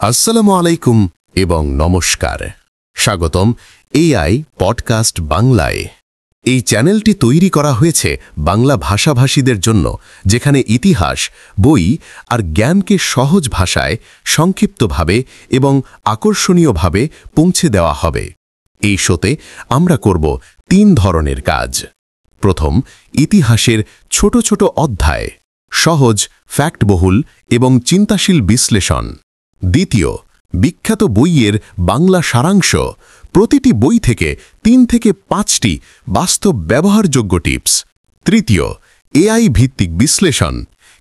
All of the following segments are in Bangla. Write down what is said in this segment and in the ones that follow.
আসসালামু আলাইকুম এবং নমস্কার। স্বাগতম এআই পডকাস্ট বাংলায়। এই চ্যানেলটি তৈরি করা হয়েছে বাংলা ভাষাভাষীদের জন্য, যেখানে ইতিহাস, বই আর জ্ঞানকে সহজ ভাষায়, সংক্ষিপ্তভাবে এবং আকর্ষণীয়ভাবে পৌঁছে দেওয়া হবে। এই শোতে আমরা করব 3 ধরনের কাজ। প্রথম, ইতিহাসের ছোট ছোট অধ্যায়, সহজ, ফ্যাক্টবহুল এবং চিন্তাশীল বিশ্লেষণ। দ্বিতীয়, বিখ্যাত বইয়ের বাংলা সারাংশ, প্রতিটি বই থেকে 3 থেকে 5টি বাস্তব ব্যবহারযোগ্য টিপস। তৃতীয়, এআই ভিত্তিক বিশ্লেষণ,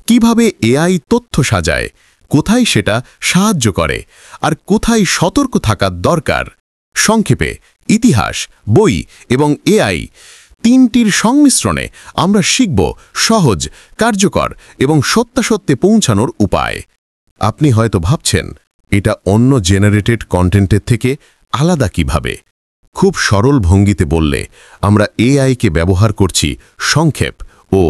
কিভাবে এআই তথ্য সাজায়, কোথায় সেটা সাহায্য করে আর কোথায় সতর্ক থাকার দরকার। সংক্ষেপে, ইতিহাস, বই এবং এআই 3টির সংমিশ্রণে আমরা শিখব সহজ, কার্যকর এবং সত্যাসত্যে পৌঁছানোর উপায়। আপনি হয়তো ভাবছেন, এটা অন্য জেনারেটেড কন্টেন্টের থেকে আলাদা কিভাবে? খুব সরল ভঙ্গিতে বললে, আমরা এআইকে ব্যবহার করছি সংক্ষেপ ও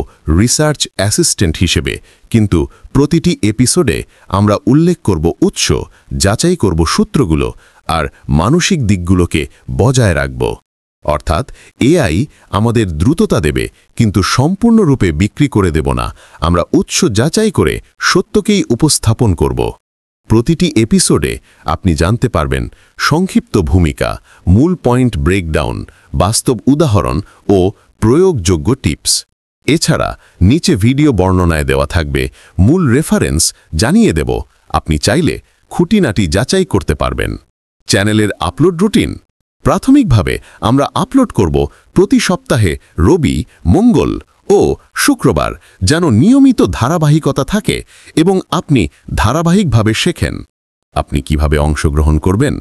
রিসার্চ অ্যাসিস্ট্যান্ট হিসেবে, কিন্তু প্রতিটি এপিসোডে আমরা উল্লেখ করব উৎস, যাচাই করব সূত্রগুলো আর মানসিক দিকগুলোকে বজায় রাখব। অর্থাৎ এআই আমাদের দ্রুততা দেবে, কিন্তু সম্পূর্ণরূপে বিক্রি করে দেব না। আমরা উৎস যাচাই করে সত্যকেই উপস্থাপন করব। প্রতিটি এপিসোডে আপনি জানতে পারবেন সংক্ষিপ্ত ভূমিকা, মূল পয়েন্ট ব্রেকডাউন, বাস্তব উদাহরণ ও প্রয়োগযোগ্য টিপস। এছাড়া নিচে ভিডিও বর্ণনায় দেওয়া থাকবে মূল রেফারেন্স, জানিয়ে দেব আপনি চাইলে খুঁটিনাটি যাচাই করতে পারবেন। চ্যানেলের আপলোড রুটিন, প্রাথমিকভাবে আমরা আপলোড করব প্রতি সপ্তাহে রবি, মঙ্গল ও শুক্রবার, যেন নিয়মিত ধারাবাহিকতা থাকে এবং আপনি ধারাবাহিকভাবে শেখেন। আপনি কিভাবে অংশগ্রহণ করবেন?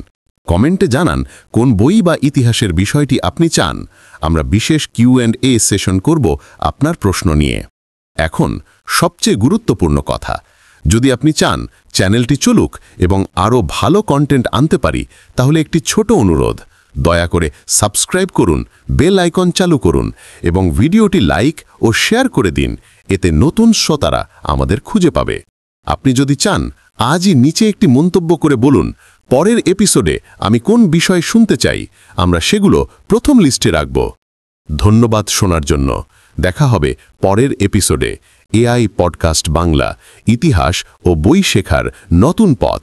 কমেন্টে জানান কোন বই বা ইতিহাসের বিষয়টি আপনি চান। আমরা বিশেষ Q&A সেশন করব আপনার প্রশ্ন নিয়ে। এখন সবচেয়ে গুরুত্বপূর্ণ কথা, যদি আপনি চান চ্যানেলটি চলুক এবং আরও ভালো কন্টেন্ট আনতে পারি, তাহলে একটি ছোট অনুরোধ, দয়া করে সাবস্ক্রাইব করুন, বেল আইকন চালু করুন এবং ভিডিওটি লাইক ও শেয়ার করে দিন। এতে নতুন শ্রোতারা আমাদের খুঁজে পাবে। আপনি যদি চান, আজই নিচে একটি মন্তব্য করে বলুন, পরের এপিসোডে আমি কোন বিষয় শুনতে চাই। আমরা সেগুলো প্রথম লিস্টে রাখব। ধন্যবাদ শোনার জন্য। দেখা হবে পরের এপিসোডে। এআই পডকাস্ট বাংলা, ইতিহাস ও বই শেখার নতুন পথ।